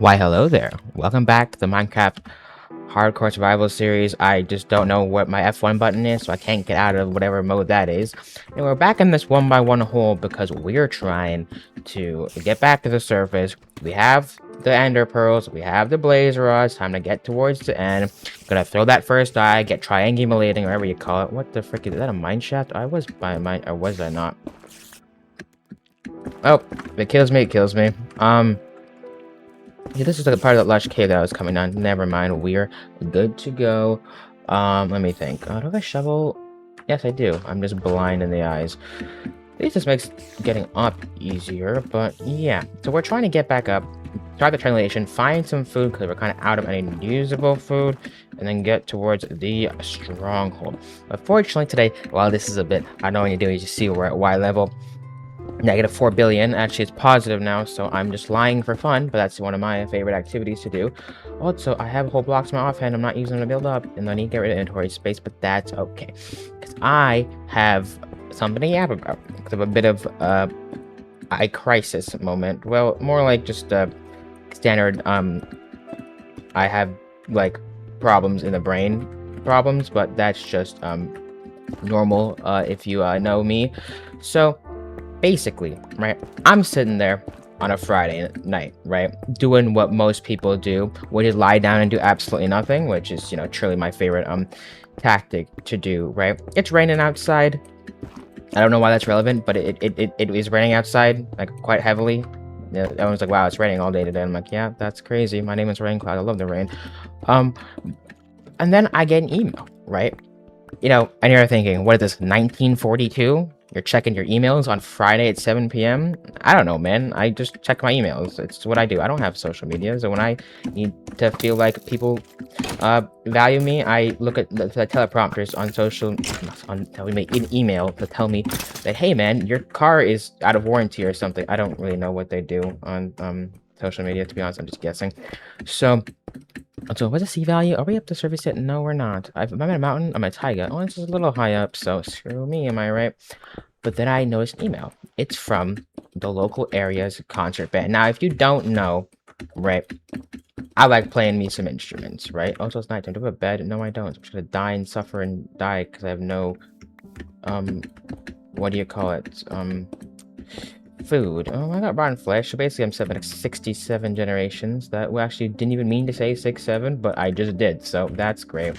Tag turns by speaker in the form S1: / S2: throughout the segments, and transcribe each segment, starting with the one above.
S1: Why, hello there. Welcome back to the Minecraft Hardcore Survival Series. I just don't know what my F1 button is, so I can't get out of whatever mode that is. And we're back in this one by one hole because we're trying to get back to the surface. We have the ender pearls, we have the blaze rods, time to get towards the end. Gonna throw that first eye, get triangulating, or whatever you call it. What the frick is that, a mine shaft? I was by mine, or was I not? Oh, it kills me, it kills me. Yeah, this is the part of the lush cave that I was coming on. Never mind, we're good to go. Let me think. Do I have a shovel? Yes, I do. I'm just blind in the eyes. This just makes getting up easier, but yeah. So we're trying to get back up, try the triangulation, find some food because we're kind of out of any usable food, and then get towards the stronghold. But fortunately today, while this is a bit, I know what you do, you just see we're at Y level. Negative 4 billion. Actually, it's positive now, so I'm just lying for fun, but that's one of my favorite activities to do. Also, I have whole blocks in my offhand. I'm not using them to build up, and I need to get rid of inventory space, but that's okay. Because I have something to yap about. Because of a bit of a crisis moment. Well, more like just a standard, I have, like, problems in the brain problems, but that's just, normal, if you, know me. So, basically, right, I'm sitting there on a Friday night, right, doing what most people do, which is lie down and do absolutely nothing, which is, truly my favorite tactic to do, right? It's raining outside. I don't know why that's relevant, but it is raining outside, like, quite heavily. Yeah, everyone's like, wow, it's raining all day today. I'm like, yeah, that's crazy. My name is Rain Cloud. I love the rain. Um, and then I get an email, right? And you're thinking, what is this, 1942? You're checking your emails on Friday at 7 p.m.? I don't know, man. I just check my emails. It's what I do. I don't have social media, so when I need to feel like people value me, I look at the teleprompters on telling me in email to tell me that, hey, man, your car is out of warranty or something. I don't really know what they do on social media, to be honest. I'm just guessing. So what's the C value? Are we up to surface yet? No, we're not. I'm at a mountain. I'm at taiga. Oh, it's just a little high up, so screw me, am I right? But then I noticed an email. It's from the local area's concert band. Now, if you don't know, right, I like playing me some instruments, right? Also, it's nighttime. Do I have a bed? No, I don't. I'm just gonna die and suffer and die because I have no, what do you call it? Food. Oh, I got rotten flesh. So basically, I'm 67 generations. That we actually didn't even mean to say 67, but I just did. So that's great.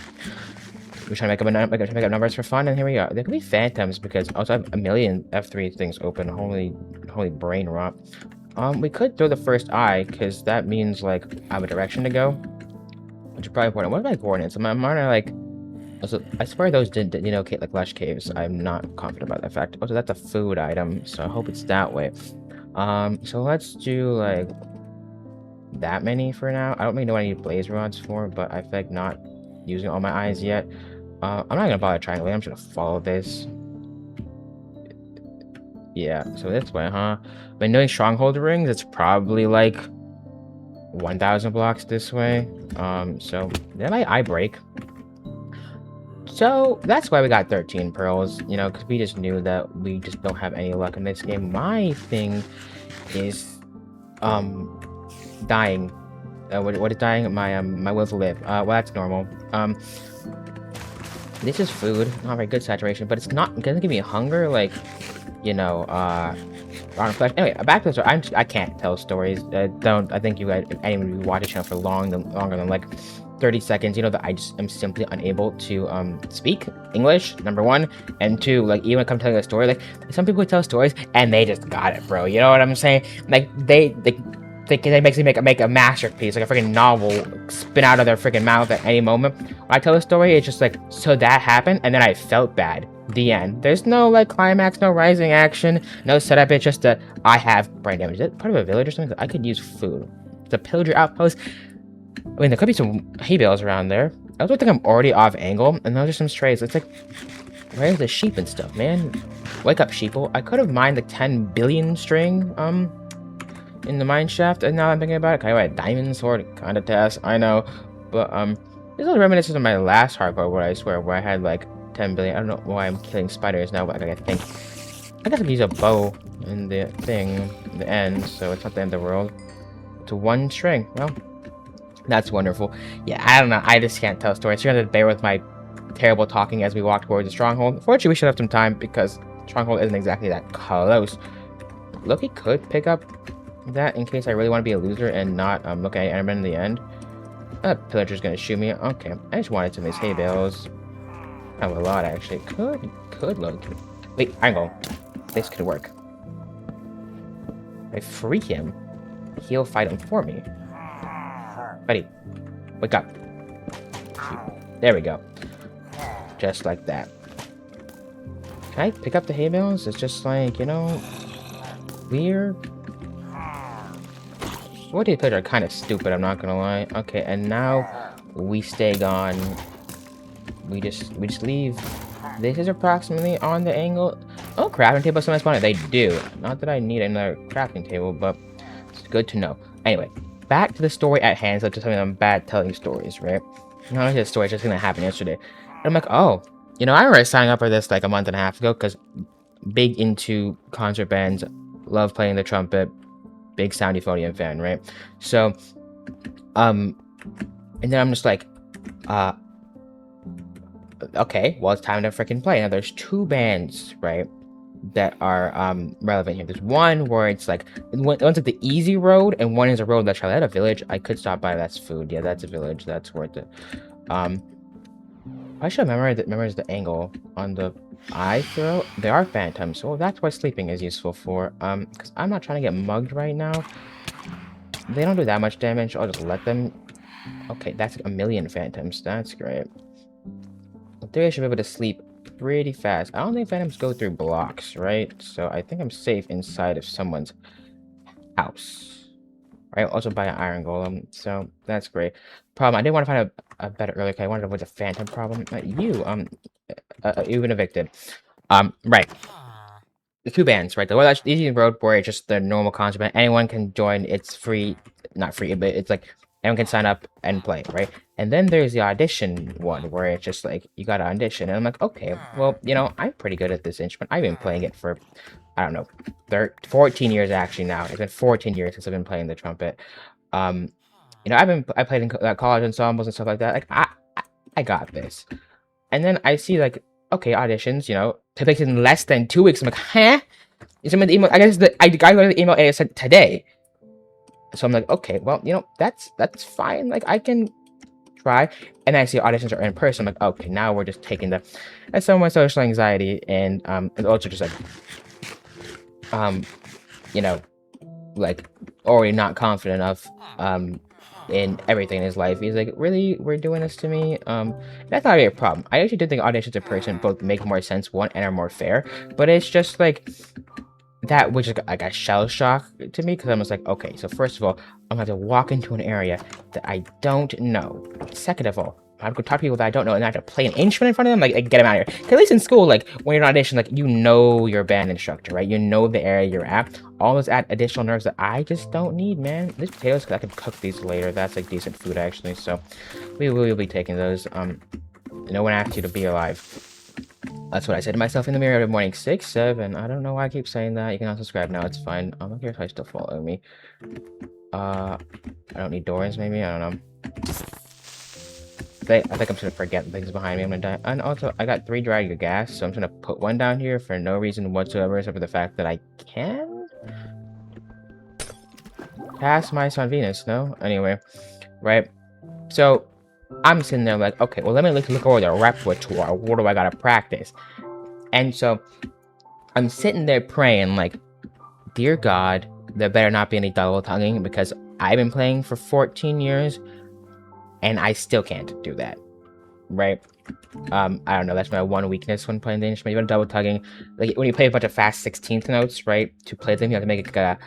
S1: We're trying to make up numbers for fun, and here we are. There could be phantoms because also I have a million F3 things open. Holy brain rot. We could throw the first eye because that means like I have a direction to go, which is probably important. What are my coordinates? Am I like? Also, I swear those didn't denote like lush caves. I'm not confident about that fact. Also, that's a food item, so I hope it's that way. So let's do like that many for now. I don't really know what I need blaze rods for, but I feel like not using all my eyes yet. I'm not gonna bother triangulating. I'm just gonna follow this. Yeah, so this way, huh? But knowing stronghold rings, it's probably like 1,000 blocks this way. So did my eye break? So that's why we got 13 pearls, because we just knew that we just don't have any luck in this game. My thing is, dying. What is dying? My will to live. Well, that's normal. This is food, not very good saturation, but it's not, it doesn't give me hunger, like, rotten flesh. Anyway, back to the story. I can't tell stories. I think you guys, if anyone who watch a channel for longer than like 30 seconds, you know that I just am simply unable to speak English, number one, and two, like, even when I come telling a story, like, some people tell stories and they just got it, bro. You know what I'm saying? Like, they basically make a masterpiece, like a freaking novel, spin out of their freaking mouth at any moment. When I tell a story, it's just like, so that happened, and then I felt bad. The end. There's no like climax, no rising action, no setup. It's just that I have brain damage. Is that part of a village or something? I could use food. The pillager outpost. I mean, there could be some hay bales around there. I also think I'm already off angle, and those are some strays. It's like, where's the sheep and stuff, man? Wake up, sheeple. I could have mined the 10 billion string, in the mine shaft, and now I'm thinking about it. Kind of a diamond sword kind of task, I know, but this is reminiscent of my last hardcore where I swear where I had like 10 billion. I don't know why I'm killing spiders now, but I guess I could use a bow in the thing, the end, so it's not the end of the world. to one string. Well, that's wonderful. Yeah, I don't know. I just can't tell stories. You're gonna bear with my terrible talking as we walk towards the Stronghold. Fortunately, we should have some time because Stronghold isn't exactly that close. Loki could pick up that in case I really want to be a loser and not look at Enderman in the end. Pillager's gonna shoot me. Okay, I just wanted some of these hay bales. I have a lot actually. Could look. Wait, angle. This could work. If I free him, he'll fight him for me. Buddy, wake up. There we go. Just like that. Can I pick up the hay bales? It's just like, you know, weird. What these players are kind of stupid, I'm not gonna lie. Okay, and now we stay gone. We just leave. This is approximately on the angle. Oh, crafting table sometimes spawn. They do. Not that I need another crafting table, but it's good to know. Anyway, back to the story at hand. So just something I'm bad telling stories, right? Not this story, it's just gonna happen yesterday. And I'm like, oh, you know, I remember signing up for this like a month and a half ago because big into concert bands, love playing the trumpet, big sound euphonium fan, right? So, and then I'm just like, okay, well, it's time to freaking play. Now, there's two bands, right, that are relevant here. There's one where it's like, one's like the easy road, and one is a road that's try at a village. I could stop by. That's food. Yeah, that's a village. That's worth it. I should memorize the angle on the eye throw. They are phantoms, so that's what sleeping is useful for. Because I'm not trying to get mugged right now. They don't do that much damage. I'll just let them. Okay, that's a million phantoms. That's great. I think I should be able to sleep pretty fast. I don't think phantoms go through blocks, right? So I think I'm safe inside of someone's house. Right, also by an iron golem, so that's great. Problem, I didn't want to find a better earlier because I wanted to avoid a phantom problem. You've been evicted. Right. The two bands, right? The one that's easy road where it's just the normal concert band. Anyone can join. It's free, not free, but it's like anyone can sign up and play, right? And then there's the audition one where it's just like you got to audition, and I'm like, okay, well, you know, I'm pretty good at this instrument. I've been playing it for, I don't know, 14 years actually now. It's been 14 years since I've been playing the trumpet. You know, I played in college ensembles and stuff like that. Like I got this. And then I see like, okay, auditions, you know, take place in less than 2 weeks. I'm like, huh? Some of the email, I guess I got the email I sent today. So I'm like, okay, well, you know, that's fine. Like I can try. And I see auditions are in person. I'm like, okay, now we're just taking the, that's some of my social anxiety, and it's also just like, you know, like already not confident enough in everything in his life. He's like, really, we're doing this to me? That's not really a problem. I actually did think auditions in person both make more sense, one, and are more fair, but it's just like that, which is like a shell shock to me, because I'm just like, okay, so first of all, I'm gonna have to walk into an area that I don't know. Second of all, I have to talk to people that I don't know, and I have to play an instrument in front of them, like get them out of here. At least in school, like when you're on audition, like you know your band instructor, right? You know the area you're at. All those add additional nerves that I just don't need, man. These potatoes, I can cook these later. That's like decent food actually. So we will be taking those. No one asked you to be alive. That's what I said to myself in the mirror every morning. 6, 7. I don't know why I keep saying that. You can unsubscribe now. It's fine. I'm not here if I still follow me. I don't need doors. Maybe I don't know. I think I'm just gonna forget things behind me. I'm gonna die. And also, I got 3 dry gas, so I'm just gonna put one down here for no reason whatsoever, except for the fact that I can pass my son Venus. No, anyway, right? So I'm sitting there like, okay, well, let me look over the repertoire. What do I gotta practice? And so I'm sitting there praying, like, dear God, there better not be any double tonguing, because I've been playing for 14 years. And I still can't do that, right? I don't know. That's my one weakness when playing the instrument. Even double tugging, like when you play a bunch of fast 16th notes, right? To play them, you have to make it like a.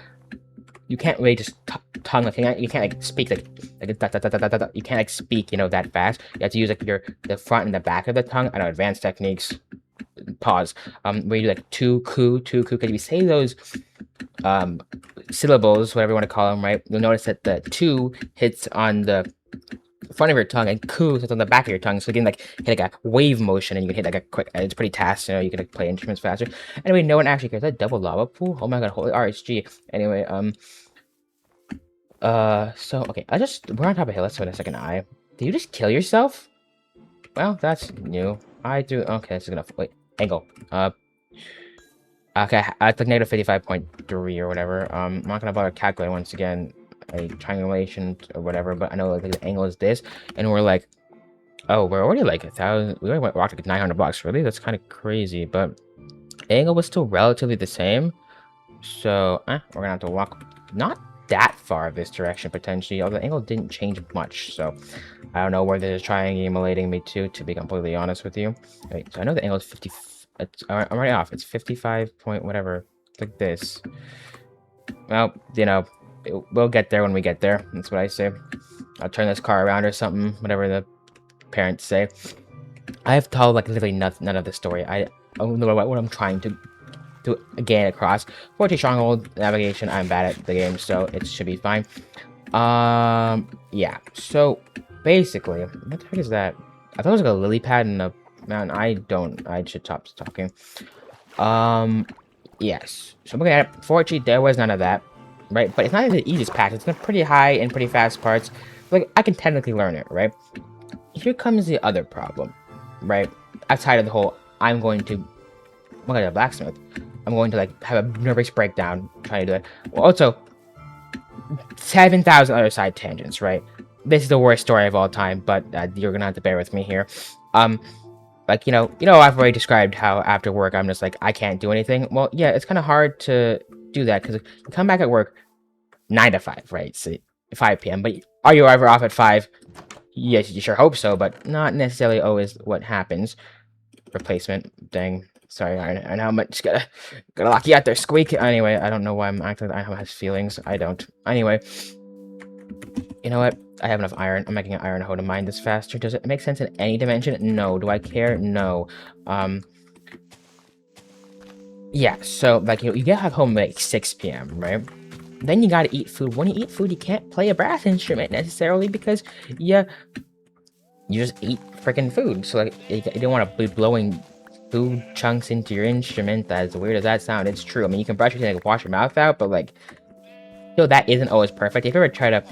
S1: You can't really just tongue like you can't like speak like da, da, da, da, da, da, da. You can't like speak, you know, that fast. You have to use like the front and the back of the tongue. I know advanced techniques. Pause. Where you do like two ku. Because if you say those syllables, whatever you want to call them, right? You'll notice that the 2 hits on the front of your tongue and ku sits on the back of your tongue, so you can like hit like a wave motion, and you can hit like a quick. It's pretty fast, you know. You can like play instruments faster. Anyway, no one actually cares. That double lava pool. Oh my god, holy RSG. Anyway, So, okay, we're on top of a hill. Let's spin a second eye. Did you just kill yourself? Well, that's new. Okay, this is enough. Wait, angle. Okay, it's like negative 55.3 or whatever. I'm not gonna bother calculating once again a triangulation or whatever, but I know like the angle is this, and we're like, oh, we're already like 1,000. We already walked like 900 blocks. Really, that's kind of crazy. But angle was still relatively the same, so we're gonna have to walk not that far this direction potentially. Although the angle didn't change much, so I don't know where this is triangulating me to be completely honest with you. Wait, so I know the angle is 50. I'm already off. It's 55 point whatever. It's like this. Well, you know, we'll get there when we get there. That's what I say. I'll turn this car around or something. Whatever the parents say. I have told like literally none of the story. I don't know what I'm trying to gain across. 40 Stronghold navigation. I'm bad at the game, so it should be fine. Yeah. So basically, what the heck is that? I thought it was like a lily pad in a mountain. I should stop talking. Yes. So looking at it, fortunately, there was none of that, right? But it's not the easiest path. It's in a pretty high and pretty fast parts. Like I can technically learn it, right? Here comes the other problem, right? Outside of the whole, I'm going to a blacksmith. I'm going to like have a nervous breakdown trying to do it. Well, also, 7,000 other side tangents, right? This is the worst story of all time, but you're gonna have to bear with me here. Like, I've already described how after work, I'm just like, I can't do anything. Well, yeah, it's kind of hard to do that because you come back at work 9 to 5, right? So 5 p.m. But are you ever off at 5? Yes, you sure hope so, but not necessarily always what happens. Replacement, dang. Sorry, I know I'm just gotta lock you out there, squeak. Anyway, I don't know why I'm acting like I have feelings. I don't. Anyway, you know what? I have enough iron. I'm making an iron hoe to mine this faster. Does it make sense in any dimension? No. Do I care? No. Yeah, so, like, you get home at like 6 p.m., right? Then you gotta eat food. When you eat food, you can't play a brass instrument necessarily because you just eat freaking food. So, like, you don't want to be blowing food chunks into your instrument. As weird as that sounds, it's true. I mean, you can brush your teeth, like, wash your mouth out, but, like, that isn't always perfect. If you ever try to,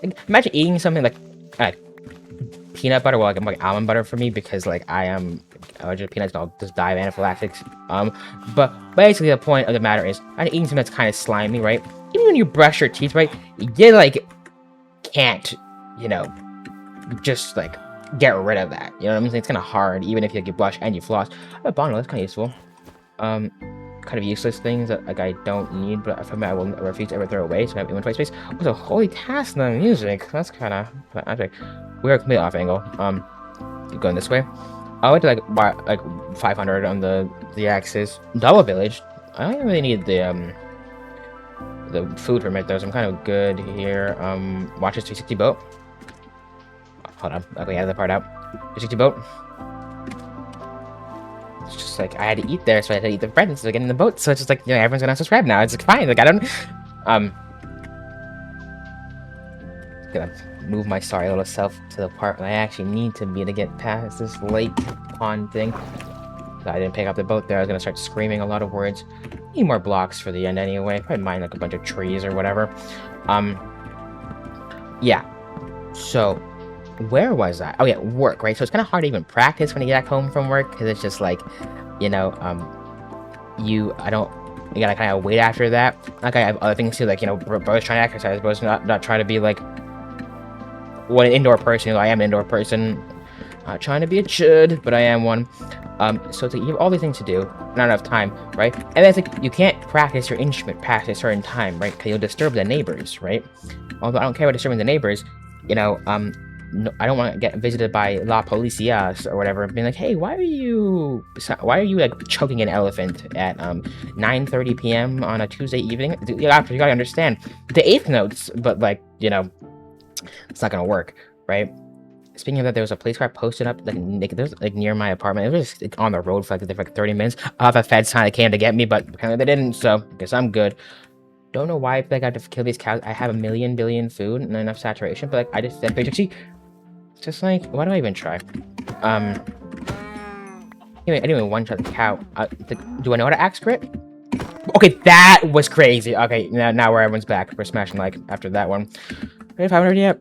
S1: like, imagine eating something like peanut butter, well, like almond butter for me, because, like, I am allergic to peanuts, I'll just die of anaphylaxis. But basically the point of the matter is, I'm eating something that's kind of slimy, right? Even when you brush your teeth, right, you, like, can't, just, like, get rid of that. You know what I'm saying? It's kind of hard, even if you, like, you blush and you floss. I have a bottle, that's kind of useful. Kind of useless things that, like, I don't need, but from I will refuse to ever throw away, so I have inventory space. Also, holy task the music. That's kind of magic. We are completely off angle. Going this way. I went to like 500 on the axis. Double village. I don't really need the food permit though, so I'm kind of good here. Watch this 360 boat. Hold on. Okay, edit the part out. 360 boat. It's just like I had to eat there, so I had to eat the bread instead of getting in the boat. So it's just like, everyone's gonna subscribe now. It's like fine. Like I don't gonna move my sorry little self to the part where I actually need to be to get past this lake pond thing. So I didn't pick up the boat there. I was gonna start screaming a lot of words. Need more blocks for the end anyway. Probably mine like a bunch of trees or whatever. Yeah. So where was I? Oh yeah, work, right? So it's kind of hard to even practice when you get back home from work because it's just like, you gotta kind of wait after that. Like I have other things too, like, bro's trying to exercise, bro's not trying to be like an indoor person. I am an indoor person. Not trying to be a chud, but I am one. So it's like you have all these things to do, not enough time, right? And then it's like you can't practice your instrument past a certain time, right? Because you'll disturb the neighbors, right? Although I don't care about disturbing the neighbors, no, I don't want to get visited by La Policia or whatever, being like, hey, why are you like choking an elephant at 9:30 p.m. on a Tuesday evening? You gotta understand the eighth notes, but like, it's not gonna work, right? Speaking of that, there was a police car posted up like near my apartment. It was just like, on the road for like 30 minutes. The feds kind of came to get me, but apparently they didn't, so I guess I'm good. Don't know why I feel like I have to kill these cows. I have a billion food and enough saturation, but like I just said basically, just like, why do I even try? Anyway, I didn't even one-shot the cow. Do I know how to axe crit? Okay, that was crazy. Okay, now where everyone's back. We're smashing like after that one. 500 yet?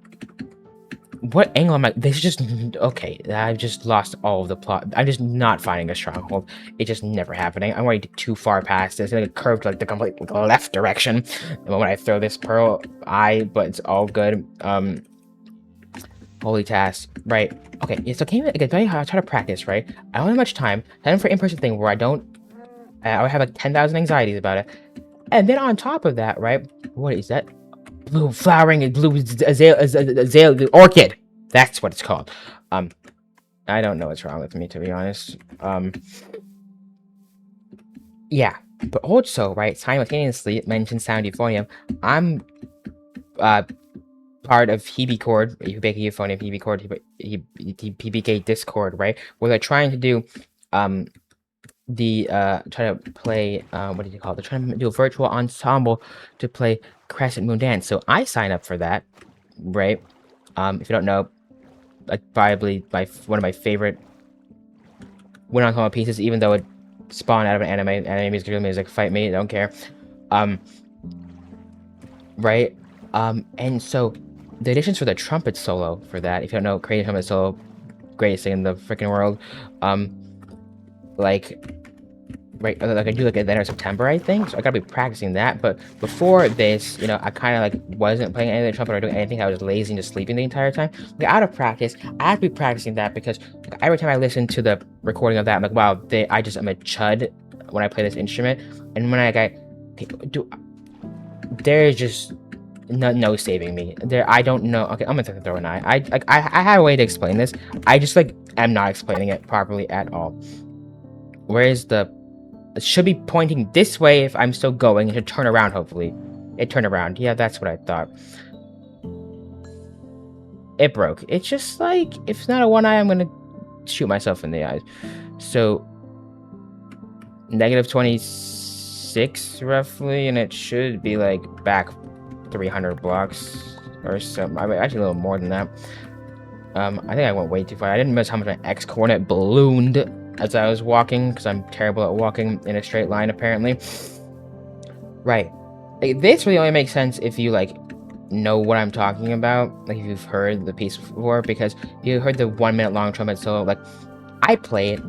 S1: What angle am I? This is just okay. I've just lost all of the plot. I'm just not finding a stronghold. It's just never happening. I'm already too far past this. It's like curved like the complete left direction. And when I throw this pearl eye, but it's all good. Holy task. Right. Okay. Yeah, so can you tell you how I try to practice, right? I don't have much time. Time for in-person thing where I don't. I would have like 10,000 anxieties about it. And then on top of that, right? What is that? Blue flowering blue azalea orchid. That's what it's called. I don't know what's wrong with me, to be honest. Yeah, but also, right, simultaneously mentioned sound euphonium. I'm part of Hebe Chord, PBK Euphonium, Hebe Chord, PBK Discord, right, where they're trying to do try to play what do you call it? They're trying to do a virtual ensemble to play Crescent Moon Dance. So I sign up for that, right? If you don't know, like probably one of my favorite win ensemble pieces, even though it spawned out of an anime music, fight me, I don't care. Right? And so the additions for the trumpet solo for that, if you don't know, creating trumpet solo, greatest thing in the freaking world. Like I do like at the end of September, I think. So I gotta be practicing that. But before this, I kind of like wasn't playing any of the trumpet or doing anything. I was lazy and just sleeping the entire time. Like out of practice, I have to be practicing that because like, every time I listen to the recording of that, I'm like, wow, I'm a chud when I play this instrument. And when there's just no saving me. I don't know. Okay, I'm gonna throw an eye. I have a way to explain this. I just like am not explaining it properly at all. Whereas it should be pointing this way if I'm still going. It should turn around, hopefully. It turned around. Yeah, that's what I thought. It broke. It's just like, if it's not a one eye, I'm gonna shoot myself in the eyes. So, negative 26, roughly, and it should be, like, back 300 blocks or something. I mean, actually a little more than that. I think I went way too far. I didn't miss how much my X-coordinate ballooned as I was walking, because I'm terrible at walking in a straight line, apparently. Right. Like, this really only makes sense if you, like, know what I'm talking about. Like, if you've heard the piece before, because if you heard the 1 minute long trumpet solo, like, I play it.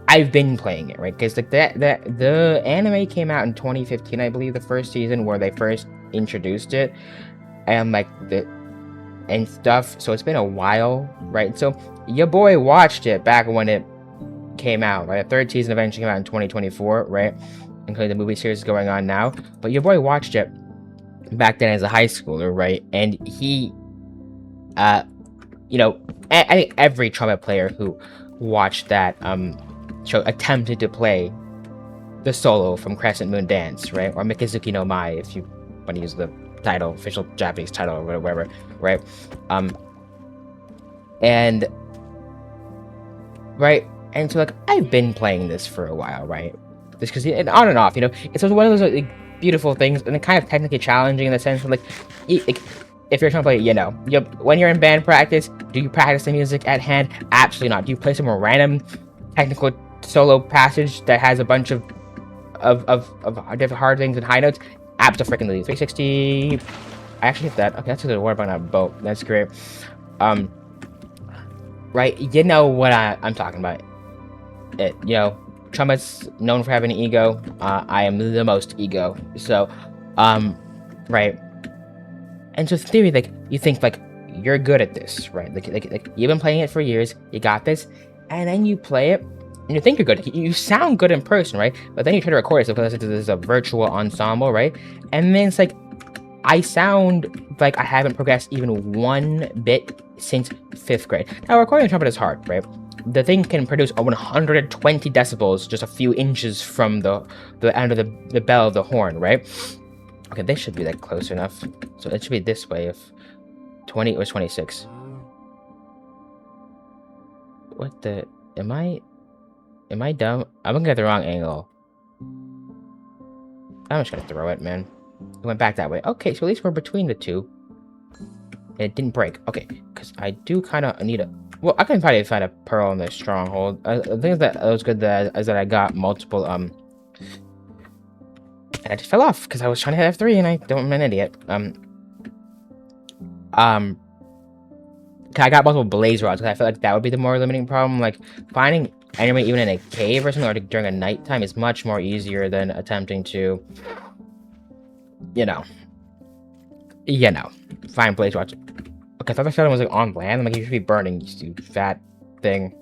S1: I've been playing it, right? Because, like, the anime came out in 2015, I believe, the first season, where they first introduced it. And, like, and stuff. So it's been a while, right? So your boy watched it back when it came out, right? The third season eventually came out in 2024, right? Including the movie series going on now. But your boy watched it back then as a high schooler, right? And he, I think every trumpet player who watched that show attempted to play the solo from Crescent Moon Dance, right? Or Mikazuki no Mai, if you want to use the title, official Japanese title, or whatever, right? And right. And so, like, I've been playing this for a while, right? Just because, and on and off, it's one of those like, beautiful things, and kind of technically challenging in the sense of, like, if you're trying to play, when you're in band practice, do you practice the music at hand? Absolutely not. Do you play some random technical solo passage that has a bunch of different hard things and high notes? Absolutely. 360. I actually hit that. Okay, that's a good word about a boat. That's great. Right? You know what I'm talking about. Trumpet's known for having an ego. I am the most ego. So, right. And so, in theory, like, you think, like, you're good at this, right? Like you've been playing it for years. You got this. And then you play it, and you think you're good. You sound good in person, right? But then you try to record it, so this is a virtual ensemble, right? And then it's like, I sound like I haven't progressed even one bit since 5th grade. Now, recording a trumpet is hard, right? The thing can produce 120 decibels just a few inches from the end of the bell of the horn, right? Okay, this should be, like, close enough. So it should be this way if 20 or 26. What the... Am I dumb? I'm looking at the wrong angle. I'm just gonna throw it, man. It went back that way. Okay, so at least we're between the two. And it didn't break. Okay, because I do kind of need a... Well, I can probably find a pearl in the Stronghold. The thing that was good is that I got multiple, And I just fell off because I was trying to hit F3 and I'm an idiot. I got multiple blaze rods because I feel like that would be the more limiting problem. Like, finding enemy even in a cave or something or during a nighttime is much more easier than attempting to, find blaze rods. Okay, I thought the shotgun was like on land. I'm like, you should be burning, you fat thing.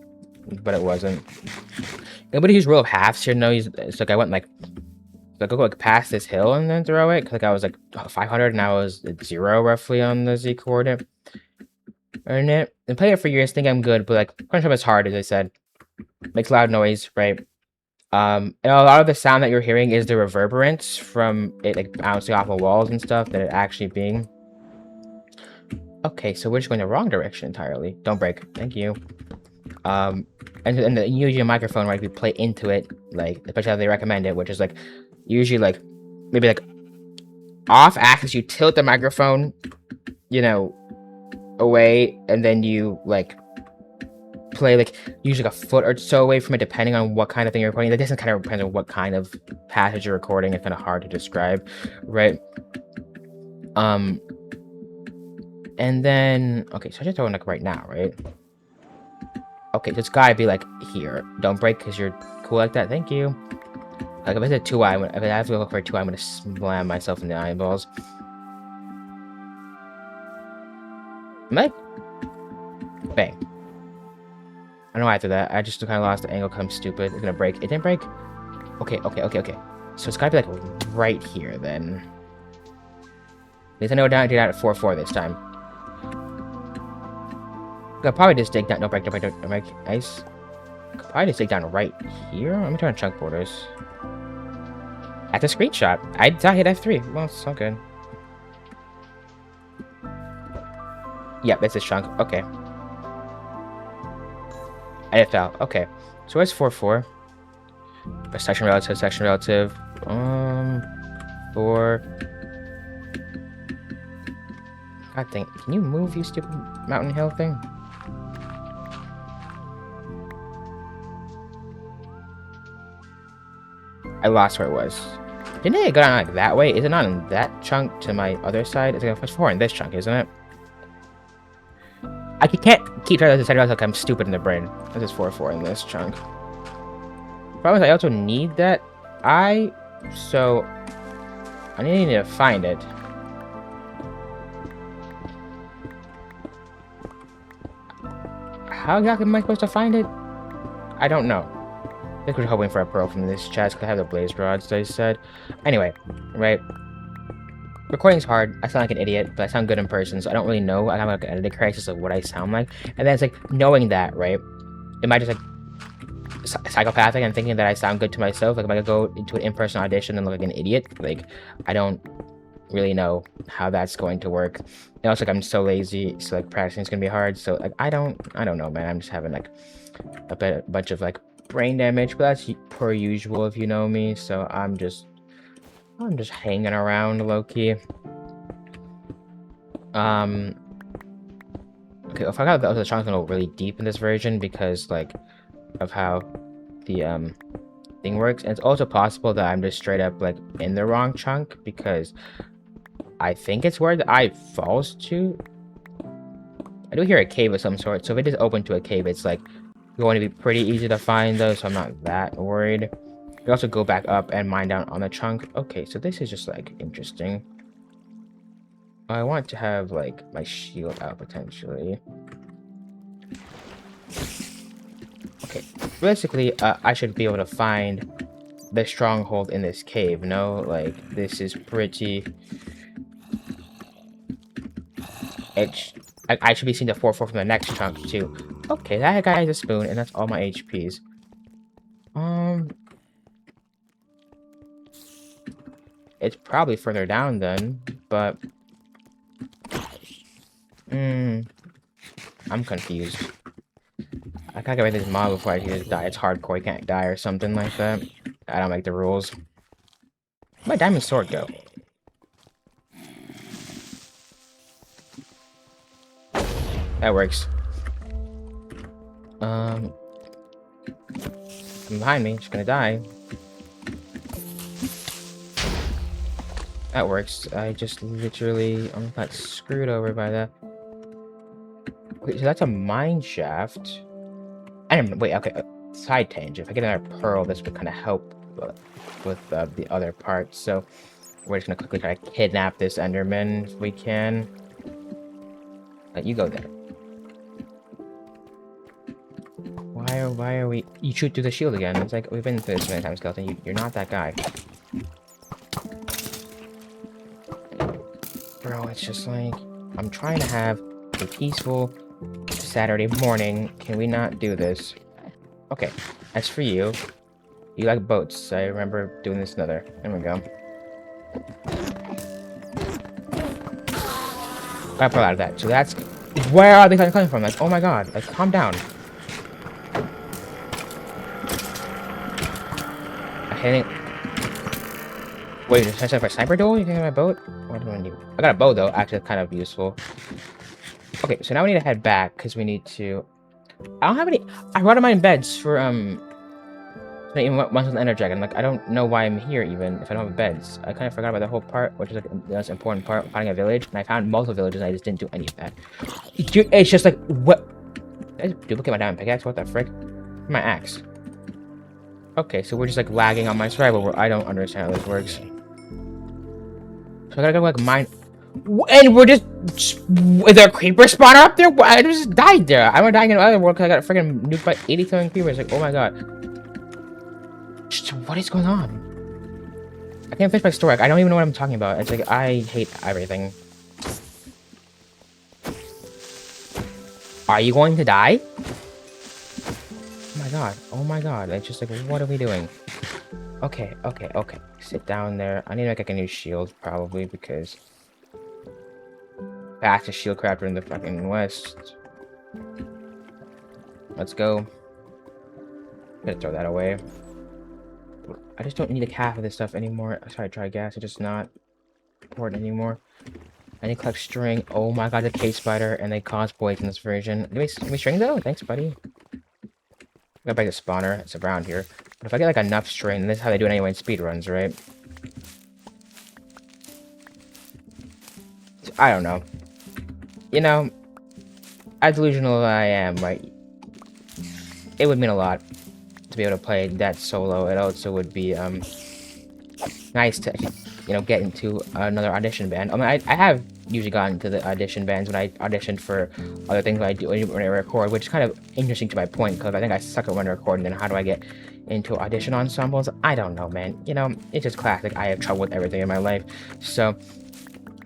S1: But it wasn't. Anybody who's rule of halves should know it's like I went like go like past this hill and then throw it. Cause like I was like 500 and I was at 0 roughly on the Z coordinate. Earn it. And play it for years, think I'm good, but like crunch up is hard, as I said. Makes loud noise, right? And a lot of the sound that you're hearing is the reverberance from it like bouncing off of walls and stuff than it actually being. Okay, so we're just going the wrong direction entirely. Don't break. Thank you. And usually a microphone, right? We play into it, like especially how they recommend it, which is like usually like maybe like off axis. You tilt the microphone, away, and then you like play like usually like a foot or so away from it, depending on what kind of thing you're recording. That doesn't kind of depend on what kind of passage you're recording. It's kind of hard to describe, right? And then okay, so I just throwing like right now, right? Okay, so it's gotta be like here. Don't break because you're cool like that. Thank you. Like if it's a 2-eye, if I have to look for a 2-eye, I'm gonna slam myself in the eyeballs. Like, bang. I don't know why after that. I just kind of lost the angle because I'm stupid. It's gonna break. It didn't break. Okay. So it's gotta be like right here then. At least I know I did that at 4-4 this time. I'll probably just dig down. Don't break. Nice. Could probably just dig down right here. Let me turn on chunk borders. At the screenshot. I hit F3. Well, it's all good. Yep, that's this chunk. Okay. And it fell. Okay. So where's 4-4? Section relative. 4. God dang. Can you move, you stupid mountain hill thing? I lost where it was. Didn't it go down like that way? Is it not in that chunk to my other side? It's like a 4 in this chunk, isn't it? I can't keep track of this side like I'm stupid in the brain. This is 4-4 in this chunk. Problem is I also need that so I need to find it. How exactly am I supposed to find it? I don't know. I think we're hoping for a pearl from this chest because I have the blaze rods, they said. Anyway, right. Recording's hard. I sound like an idiot, but I sound good in person, so I don't really know. I have like an editing crisis of what I sound like. And then it's like knowing that, right? Am I just like psychopathic and thinking that I sound good to myself? Like, am I gonna go into an in-person audition and look like an idiot? Like, I don't really know how that's going to work. And also, like, I'm so lazy, so like practicing is gonna be hard. So like, I don't know, man. I'm just having like a bunch of like brain damage, but that's per usual if you know me. So I'm just hanging around low-key. Okay, if I got the chunk gonna go really deep in this version because like of how the thing works. And it's also possible that I'm just straight up like in the wrong chunk because I think it's where the eye falls to. I do hear a cave of some sort, so if it is open to a cave, it's like going to be pretty easy to find though, so I'm not that worried. You also go back up and mine down on the chunk. Okay, so this is just like interesting. I want to have like my shield out potentially. Okay, basically, I should be able to find the stronghold in this cave. No, like this is pretty. I should be seeing the 4-4 from the next chunk too. Okay, that guy has a spoon, and that's all my HPs. It's probably further down then, but I'm confused. I gotta get rid of this mob before I can just die. It's hardcore, you can't die or something like that. I don't make the rules. Where'd my diamond sword go? That works. Come behind me, just gonna die. That works. I just literally almost got screwed over by that. Wait, so that's a mine shaft. I don't wait, okay. Side tangent. If I get another pearl, this would kind of help with the other part. So we're just gonna quickly try to kidnap this Enderman if we can. You go there. Why are we? You shoot through the shield again. It's like we've been through this many times, Skeleton. You're not that guy. Bro, it's just like I'm trying to have a peaceful Saturday morning. Can we not do this? Okay, as for you, you like boats. I remember doing this another. There we go. Got pearl out of that. So that's where are they coming from? Like, oh my god! Like, calm down. I think. Wait, should I set up a sniper duel? You think my boat? What do I need? I got a bow though. Actually, kind of useful. Okay, so now we need to head back because we need to. I don't have any. I brought my beds for even once with an ender dragon. Like I don't know why I'm here even if I don't have beds. I kind of forgot about the whole part, which is like the most important part, finding a village. And I found multiple villages. And I just didn't do any of that. Dude, it's just like what? Did I duplicate my diamond pickaxe? What the frick? My axe. Okay, so we're just like lagging on my survival where I don't understand how this works. So I gotta go like mine. And we're just is there a creeper spawner up there? I just died there. I'm gonna die in another world because I got freaking nuked by 80 creepers. Like, oh my god. What is going on? I can't finish my story. I don't even know what I'm talking about. It's like I hate everything. Are you going to die? Oh my god. Oh my god. It's just like, what are we doing? Okay. Sit down there. I need to make like a new shield probably because fastest shield crafter in the fucking west. Let's go. I'm gonna throw that away. I just don't need a half of this stuff anymore. Sorry, try gas. It's just not important anymore. I need to collect string. Oh my god, the cave spider, and they cause poison in this version. Can we string though? Thanks, buddy. I got back to spawner. It's around here. But if I get like enough string, and this is how they do it anyway in speedruns, right? So, I don't know. You know, as delusional as I am, right? It would mean a lot to be able to play that solo. It also would be nice to, you know, get into another audition band. I mean, I have usually gotten to the audition bands when I auditioned for other things when I record, which is kind of interesting to my point because I think I suck at when I record. And then how do I get into audition ensembles? I don't know, man. You know, it's just classic. I have trouble with everything in my life, so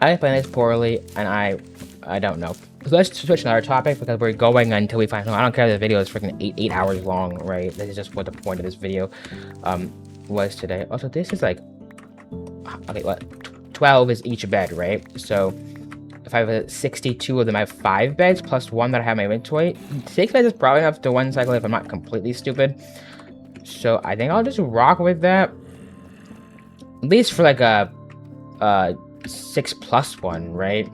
S1: I play this poorly, and I don't know. So let's switch to another topic because we're going until we find. I don't care if the video is freaking 8 hours long, right? This is just what the point of this video was today. Also, this is like okay, what 12 is each bed, right? So if I have 62 of them, I have 5 beds plus 1 that I have in my inventory. 6 beds is probably enough to one cycle if I'm not completely stupid. So I think I'll just rock with that, at least for like a 6+1, right?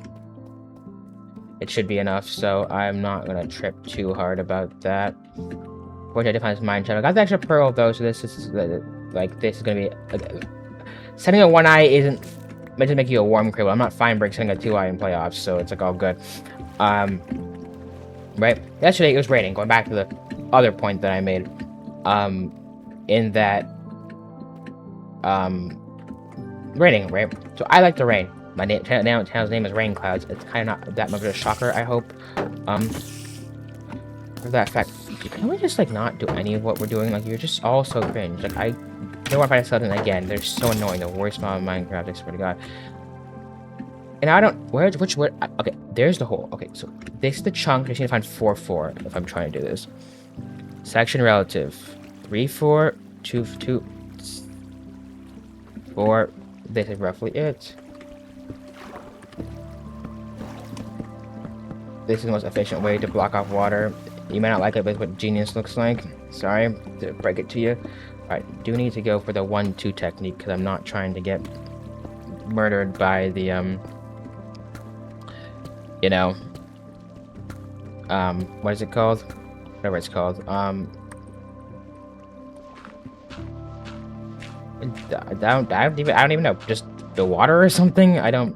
S1: It should be enough, so I'm not gonna trip too hard about that. Which I define as mine shadow. I got the extra pearl though, so this is like this is gonna be setting a 1 eye isn't meant to make you a warm crable. I'm not fine break setting a 2 eye in playoffs, so it's like all good. Right? Yesterday it was raining. Going back to the other point that I made, in that raining, right? So I like the rain. My channel's name is Rain Clouds. It's kind of not that much of a shocker, I hope. For that fact, can we just like not do any of what we're doing? Like you're just all so cringe. Like I don't want to fight a skeleton again. They're so annoying. The worst mob in Minecraft. I swear to God. And I don't. Which? Okay, there's the hole. Okay, so this is the chunk. I just need to find 4, 4 if I'm trying to do this. Section relative. 3, 4, 2, 2, 4. This is roughly it. This is the most efficient way to block off water. You may not like it, but it's what genius looks like. Sorry to break it to you. Alright, do need to go for the 1-2 technique because I'm not trying to get murdered by the, you know, what is it called? Whatever it's called. I don't even know. Just the water or something. I don't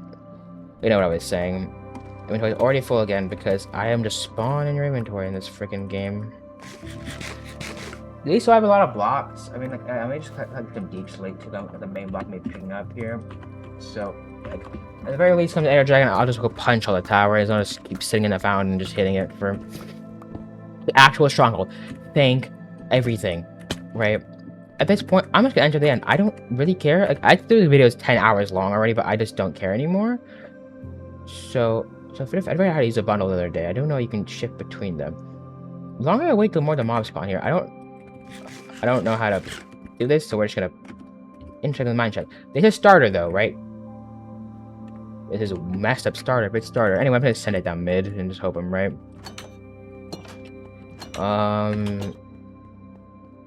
S1: know what I was saying. Inventory is already full again because I am just spawning your inventory in this freaking game. These still have a lot of blocks. I mean, like, I may just cut some deep slate to the main block may be picking up here. So, like, at the very least, come to Air Dragon, I'll just go punch all the towers. I'll just keep sitting in the fountain and just hitting it for the actual stronghold. Thank everything, right? At this point, I'm just gonna enter the end. I don't really care. Like, I think the video is 10 hours long already, but I just don't care anymore. So I figured out how to use a bundle the other day. I don't know you can shift between them. The longer I wait, the more the mobs spawn here. I don't know how to do this, so we're just gonna check the mind check. This is starter though, right? This is a messed up starter, big starter. Anyway, I'm gonna send it down mid and just hope I'm right.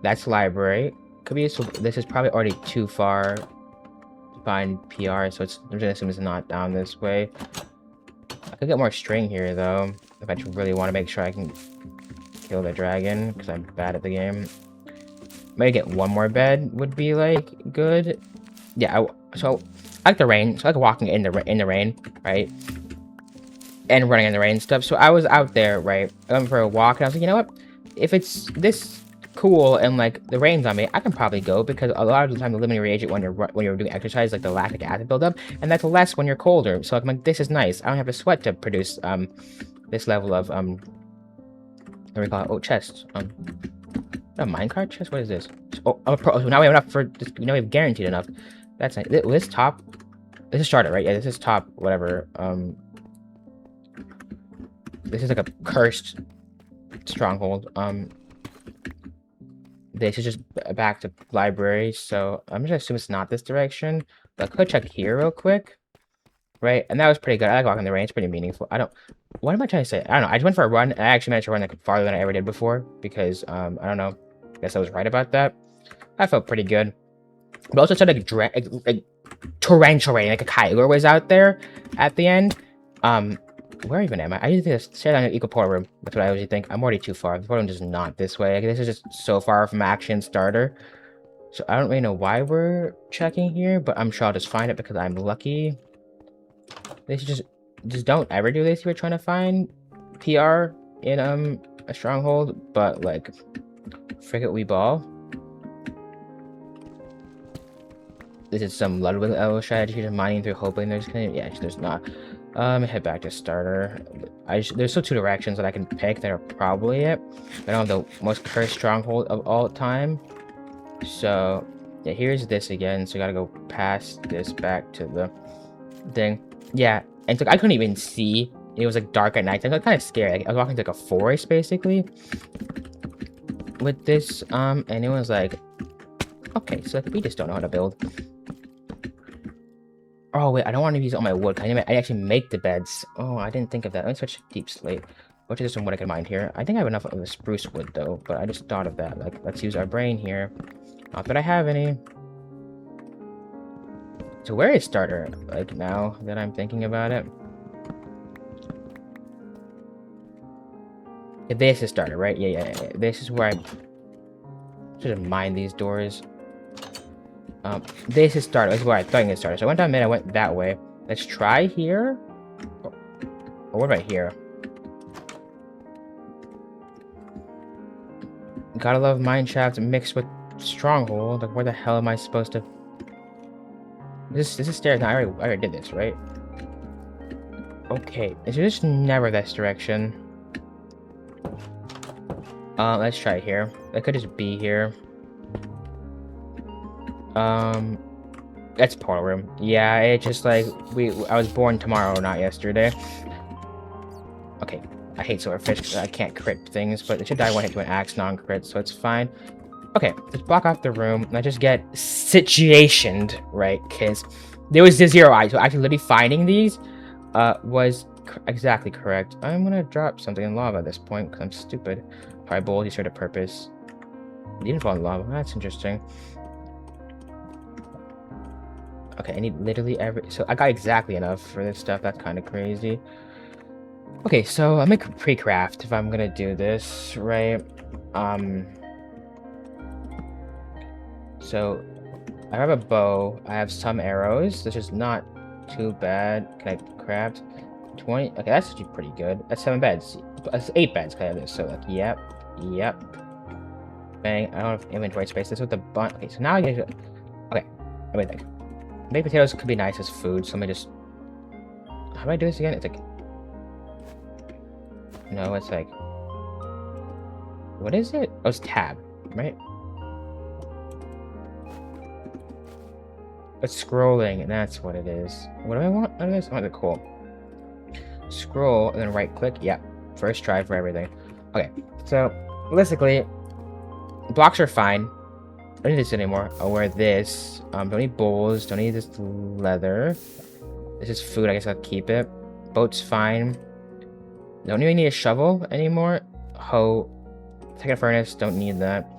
S1: That's library. Could be so this is probably already too far to find PR, so I'm gonna assume it's not down this way. I could get more string here though, if I really want to make sure I can kill the dragon, because I'm bad at the game. Maybe get one more bed would be like good. Yeah, so I like the rain. So I like walking in the rain, right? And running in the rain stuff. So I was out there, right? I went for a walk, and I was like, you know what? If it's this cool and like the rain's on me, I can probably go, because a lot of the time the limiting reagent when you're doing exercise, like the lactic acid buildup, and that's less when you're colder. So I'm like, this is nice. I don't have to sweat to produce this level of what do we call it? Oh, chest. A minecart chest? What is this? Oh, I'm a pro. So now we have enough for this. Now we have guaranteed enough. That's nice. This top. This is starter, right? Yeah, this is top. Whatever. This is like a cursed stronghold. This is just back to library. So I'm just gonna assume it's not this direction. But I could check here real quick. Right, and that was pretty good. I like walking the rain. It's pretty meaningful. What am I trying to say? I don't know. I just went for a run. I actually managed to run like farther than I ever did before, because I don't know. I guess I was right about that. I felt pretty good. But also said like torrential rain, like a Kyler was out there at the end. Where even am I? I usually think it's on an equal portal room. That's what I usually think. I'm already too far. The portal room is not this way. Like, this is just so far from action starter. So I don't really know why we're checking here, but I'm sure I'll just find it because I'm lucky. They should just don't ever do this if you're trying to find PR in a stronghold, but like frigate we ball. This is some Ludwig L strategy, just mining through hoping there's there's not. Head back to starter. There's still two directions that I can pick that are probably it. I don't have the most cursed stronghold of all time. So yeah, here's this again. So I gotta go past this back to the thing. Yeah, and so I couldn't even see. It was like dark at night. I was kind of scared. Like, I was walking through like a forest basically with this. And it was like, okay, so like, we just don't know how to build. Oh wait, I don't want to use all my wood. I actually make the beds. Oh, I didn't think of that. Let me switch to deep slate. Which is some wood I can mine here. I think I have enough of the spruce wood though, but I just thought of that. Like, let's use our brain here. Not that I have any. So where is starter? Like, now that I'm thinking about it. Yeah, this is starter, right? Yeah. This is where I should have mined these doors. This is starter. This is where I thought it started. So I went down mid, I went that way. Let's try here. Or what about here? Gotta love mineshaft mixed with stronghold. Like, where the hell am I supposed to? This is stairs. Now, I already did this, right? Okay, it's just never this direction. Let's try here. It could just be here. That's portal room. Yeah, it's just like I was born tomorrow, not yesterday. Okay, I hate swordfish because I can't crit things, but it should die one hit to an axe non-crit, so it's fine. Okay, let's block off the room, and I just get situationed, right? Because there was the 0 eye, so actually literally finding these was exactly correct. I'm gonna drop something in lava at this point because I'm stupid. Probably bold, you served a purpose. You didn't fall in lava. That's interesting. Okay, I need literally so I got exactly enough for this stuff. That's kind of crazy. Okay, so I'll make pre-craft if I'm gonna do this, right? So I have a bow. I have some arrows. That's just not too bad. Can I craft 20? Okay, that's actually pretty good. That's 7 beds. That's 8 beds. Kind of. So, like, yep. Yep. Bang. I don't have inventory space. This with the bun. Okay, so now I get. Okay. Let me think. Baked potatoes could be nice as food. So let me just. How do I do this again? It's like. No, it's like. What is it? Oh, it's tab, right? It's scrolling, and that's what it is. What do I want out of this? I want the cool. Scroll, and then right click. Yeah. First try for everything. Okay, so realistically, blocks are fine. I don't need this anymore. I'll wear this. Don't need bowls. Don't need this leather. This is food. I guess I'll keep it. Boat's fine. Don't even need a shovel anymore. Hoe. Second furnace. Don't need that.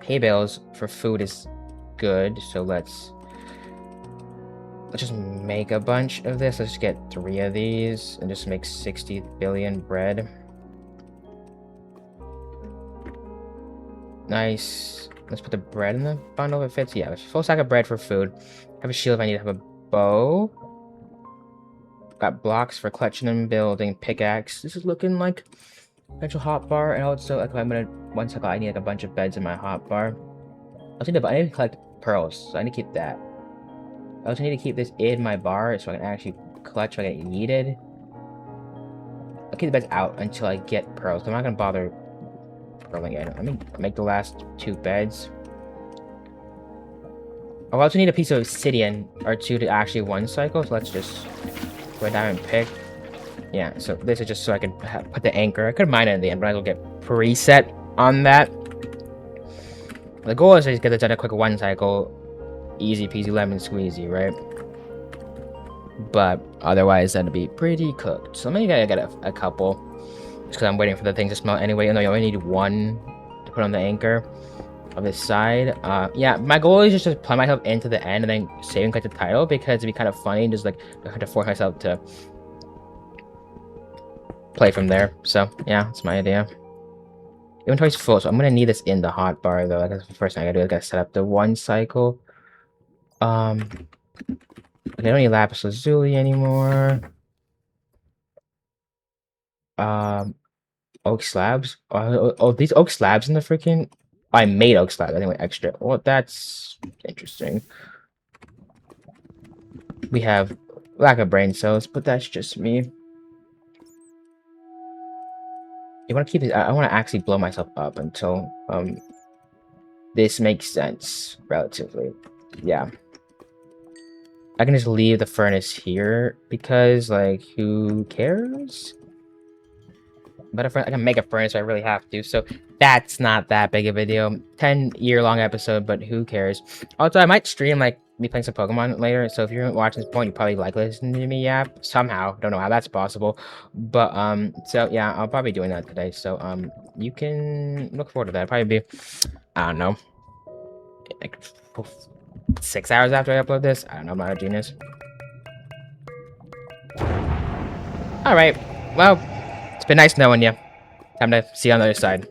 S1: Hay bales for food is good. So let's just make a bunch of this. Let's just get 3 of these and just make 60 billion bread. Nice. Let's put the bread in the bundle if it fits. Yeah, full stack of bread for food. Have a shield if I need to have a bow. Got blocks for collection and building. Pickaxe. This is looking like potential hotbar. And also, like, I'm gonna one second. I need like a bunch of beds in my hotbar. I need to collect pearls, so I need to keep that. I also need to keep this in my bar so I can actually clutch when I get needed. I'll keep the beds out until I get pearls. I'm not gonna bother pearling in. Let me make the last 2 beds. I'll also need a piece of obsidian or 2 to actually one cycle. So let's just go down and pick. Yeah, so this is just so I can put the anchor. I could mine it in the end, but I will get preset on that. The goal is to just get this done a quick one cycle. Easy peasy lemon squeezy, right? But otherwise, that'd be pretty cooked. So maybe I get a couple. Just because I'm waiting for the thing to smelt anyway. And you only need 1 to put on the anchor of this side. Yeah, my goal is just to plumb myself into the end and then save and click the title. Because it'd be kind of funny. Just like, I have to force myself to play from there. So, yeah, that's my idea. Inventory's full, so I'm going to need this in the hotbar, though. That's the first thing I gotta do. I gotta set up the 1 cycle. I don't need lapis lazuli anymore. Oak slabs. Oh, these oak slabs in the freaking. I made oak slabs anyway. Extra. Well, that's interesting. We have lack of brain cells, but that's just me. You want to keep these? I want to actually blow myself up until this makes sense relatively. Yeah. I can just leave the furnace here because, like, who cares? But I can make a furnace if I really have to, so that's not that big of a deal. 10-year-long episode, but who cares? Also, I might stream, like, me playing some Pokemon later, so if you're watching this point, you probably like listening to me yap somehow. Don't know how that's possible. But, so, yeah, I'll probably be doing that today, so, you can look forward to that. It'll probably be, I don't know, like, 6 hours after I upload this. I don't know, I'm not a genius. Alright, well, it's been nice knowing you. Time to see you on the other side.